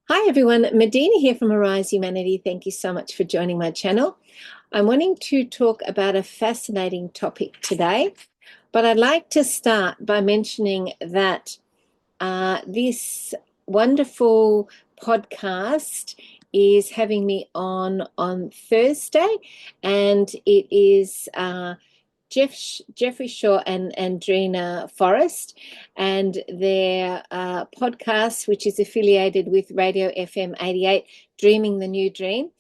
Hi everyone, Medina here from Arise Humanity. Thank you so much for joining my channel. I'm wanting to talk about a fascinating topic today, but I'd like to start by mentioning that this wonderful podcast is having me on Thursday, and it is Jeffrey Shaw and Andrina Forrest, and their podcast, which is affiliated with Radio FM 88, Dreaming the New Dream.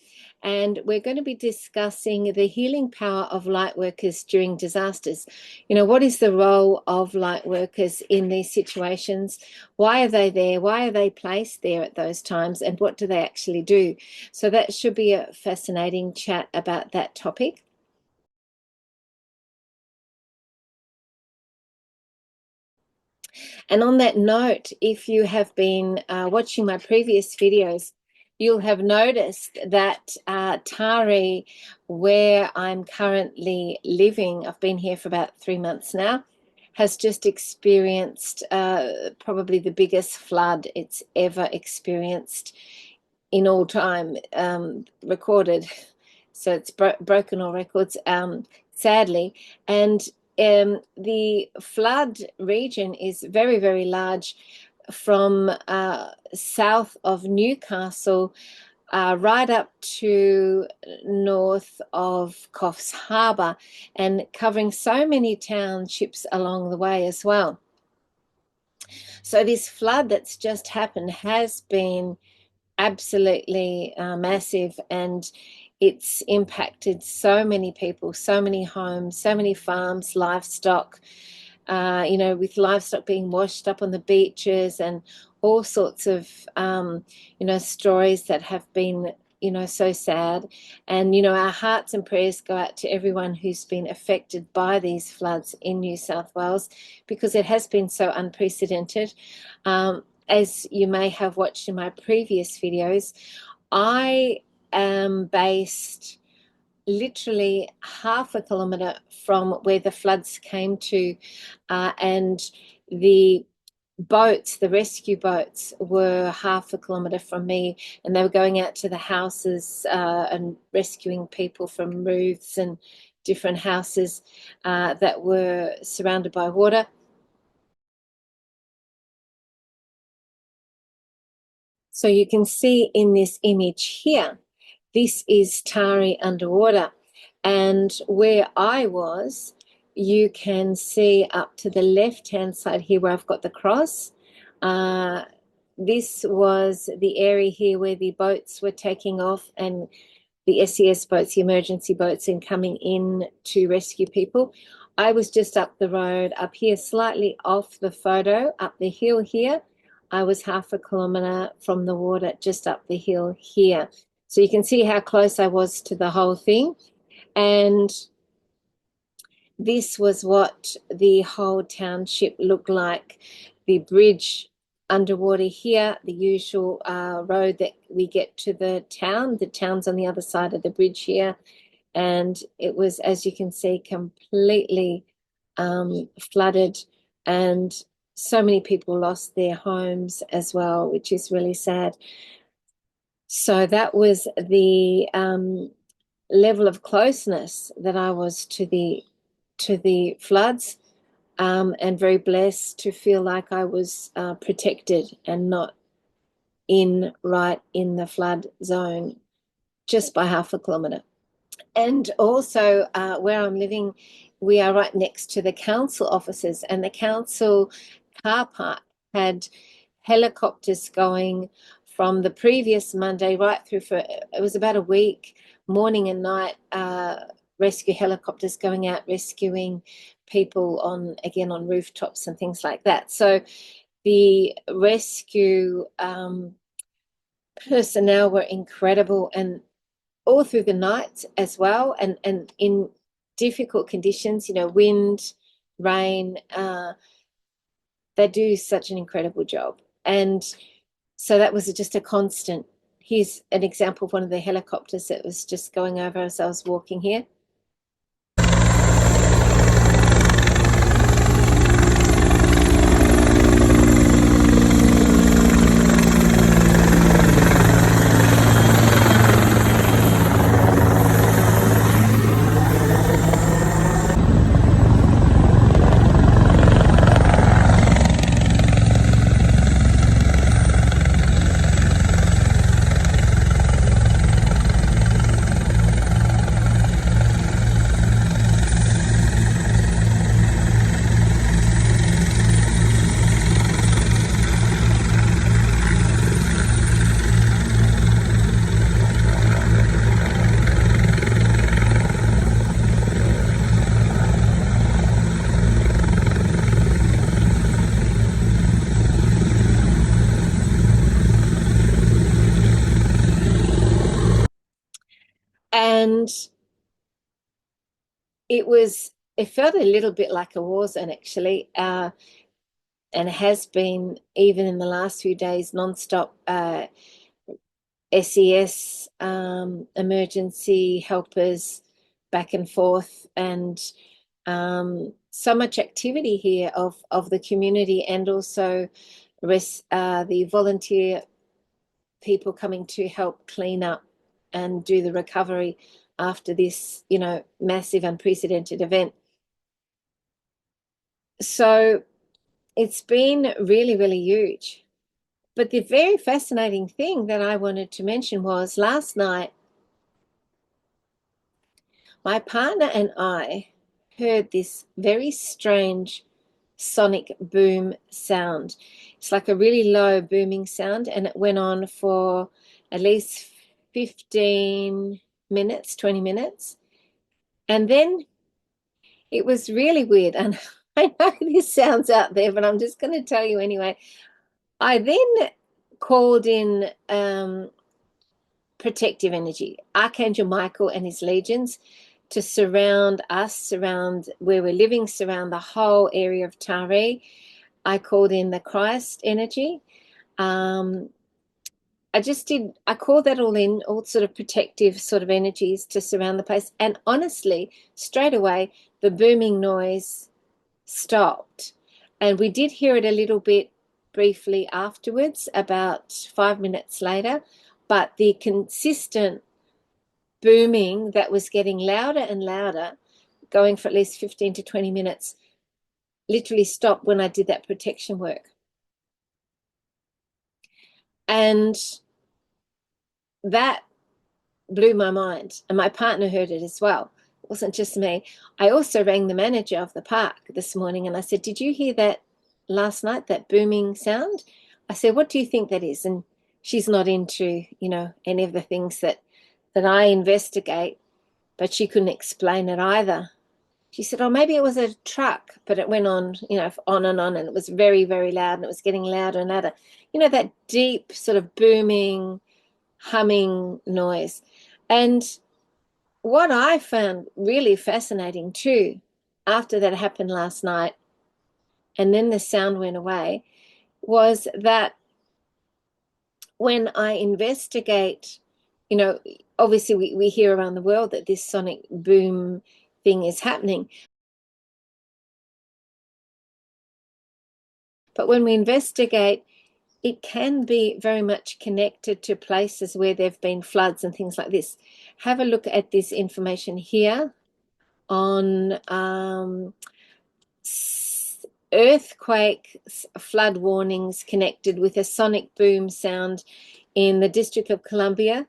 And we're going to be discussing the healing power of light workers during disasters. You know, what is the role of light workers in these situations? Why are they there? Why are they placed there at those times? And what do they actually do? So that should be a fascinating chat about that topic. And on that note, if you have been watching my previous videos, you'll have noticed that Tari, where I'm currently living, I've been here for about 3 months now, has just experienced probably the biggest flood it's ever experienced in all time, recorded. So it's broken all records, sadly. And the flood region is very, very large, from south of Newcastle right up to north of Coffs Harbour, and covering so many townships along the way as well. So this flood that's just happened has been absolutely massive, and it's impacted so many people, so many homes, so many farms, livestock, with livestock being washed up on the beaches, and all sorts of, stories that have been, so sad. And, our hearts and prayers go out to everyone who's been affected by these floods in New South Wales, because it has been so unprecedented. As you may have watched in my previous videos, I am based literally half a kilometre from where the floods came to, and the rescue boats, were half a kilometre from me, and they were going out to the houses and rescuing people from roofs and different houses that were surrounded by water. So you can see in this image here, this is Tari underwater. And where I was, you can see up to the left-hand side here where I've got the cross. This was the area here where the boats were taking off, and the SES boats, the emergency boats, and coming in to rescue people. I was just up the road, up here, slightly off the photo, up the hill here. I was half a kilometre from the water, just up the hill here. So you can see how close I was to the whole thing. And this was what the whole township looked like. The bridge underwater here, the usual road that we get to the town. The town's on the other side of the bridge here. And it was, as you can see, completely flooded, and so many people lost their homes as well, which is really sad. So that was the level of closeness that I was to the floods, and very blessed to feel like I was protected and not right in the flood zone, just by half a kilometre. And also where I'm living, we are right next to the council offices, and the council car park had helicopters going from the previous Monday right through for, it was about a week, morning and night, rescue helicopters going out rescuing people on rooftops and things like that. So the rescue personnel were incredible, and all through the night as well, and in difficult conditions, wind, rain, they do such an incredible job. And so that was just a constant. Here's an example of one of the helicopters that was just going over as I was walking here. And it felt a little bit like a war zone, actually, and has been even in the last few days, nonstop SES, emergency helpers back and forth, and so much activity here of the community, and also the volunteer people coming to help clean up and do the recovery after this, massive, unprecedented event. So it's been really, really huge. But the very fascinating thing that I wanted to mention was last night, my partner and I heard this very strange sonic boom sound. It's like a really low booming sound, and it went on for at least 15 minutes, 20 minutes. And then it was really weird. And I know this sounds out there, but I'm just going to tell you anyway. I then called in protective energy, Archangel Michael and his legions, to surround us, surround where we're living, surround the whole area of Tare. I called in the Christ energy. I called that all in, all sort of protective sort of energies to surround the place. And honestly, straight away, the booming noise stopped. And we did hear it a little bit briefly afterwards, about 5 minutes later, but the consistent booming that was getting louder and louder, going for at least 15 to 20 minutes, literally stopped when I did that protection work. And that blew my mind. And my partner heard it as well. It wasn't just me. I also rang the manager of the park this morning and I said, "Did you hear that last night, that booming sound?" I said, "What do you think that is?" And she's not into, any of the things that I investigate, but she couldn't explain it either. She said, "Oh, maybe it was a truck," but it went on, on, and it was very, very loud, and it was getting louder and louder. That deep sort of booming, humming noise. And what I found really fascinating too, after that happened last night, and then the sound went away, was that when I investigate, obviously we hear around the world that this sonic boom thing is happening. But when we investigate, it can be very much connected to places where there have been floods and things like this. Have a look at this information here on earthquake flood warnings connected with a sonic boom sound in the District of Columbia.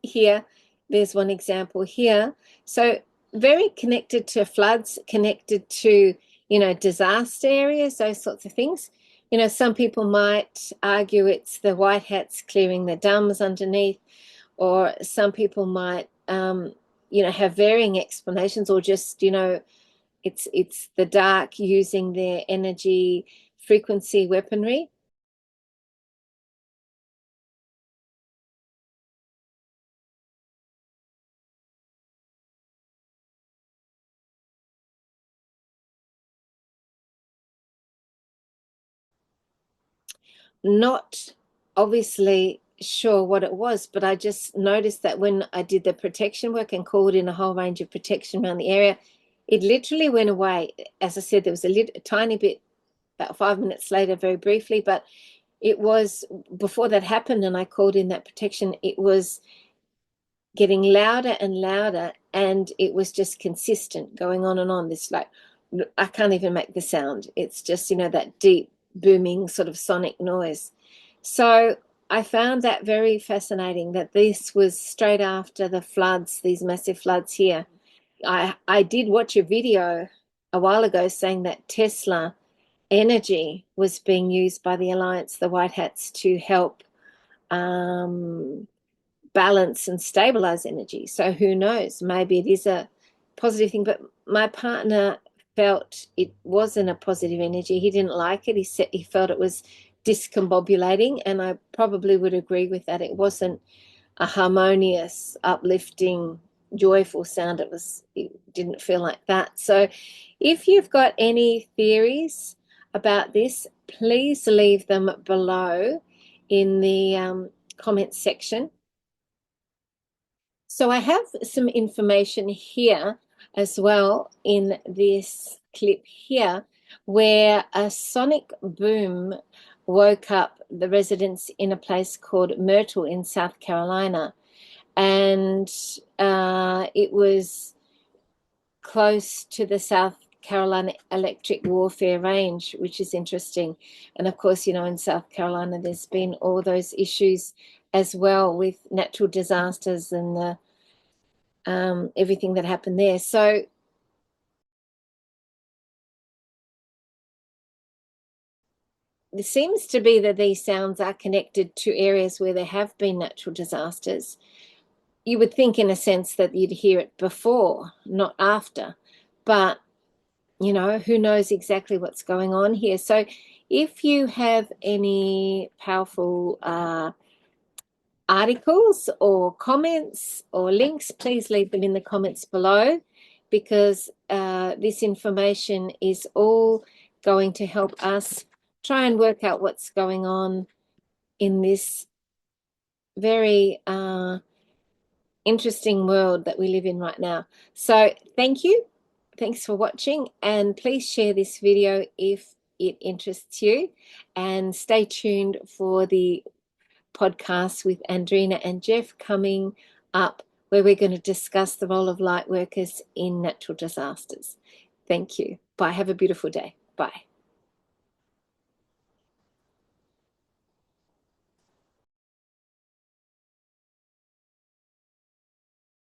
Here, there's one example here. So very connected to floods, connected to, disaster areas, those sorts of things. Some people might argue it's the white hats clearing the dams underneath, or some people might, have varying explanations, or just, it's the dark using their energy frequency weaponry. Not obviously sure what it was, but I just noticed that when I did the protection work and called in a whole range of protection around the area, it literally went away. As I said, there was a tiny bit about 5 minutes later, very briefly, but it was before that happened and I called in that protection, it was getting louder and louder, and it was just consistent, going on and on. This, like, I can't even make the sound. It's just, that deep booming sort of sonic noise. So I found that very fascinating, that this was straight after the floods, these massive floods here. I did watch a video a while ago saying that Tesla energy was being used by the Alliance, the White Hats, to help balance and stabilize energy. So who knows, maybe it is a positive thing. But my partner felt it wasn't a positive energy. He didn't like it. He said he felt it was discombobulating, and I probably would agree with that. It wasn't a harmonious, uplifting, joyful sound. It didn't feel like that. So if you've got any theories about this, please leave them below in the comments section. So I have some information here as well in this clip here, where a sonic boom woke up the residents in a place called Myrtle in South Carolina. And it was close to the South Carolina electric warfare range, which is interesting. And of course, you know, in South Carolina, there's been all those issues as well with natural disasters and the everything that happened there. So it seems to be that these sounds are connected to areas where there have been natural disasters. You would think in a sense that you'd hear it before, not after. But, you know, who knows exactly what's going on here. So if you have any powerful articles or comments or links, please leave them in the comments below, because this information is all going to help us try and work out what's going on in this very interesting world that we live in right now. So thank you. Thanks for watching, and please share this video if it interests you, and stay tuned for the podcast with Andrina and Jeff coming up, where we're going to discuss the role of light workers in natural disasters. Thank you. Bye. Have a beautiful day. Bye.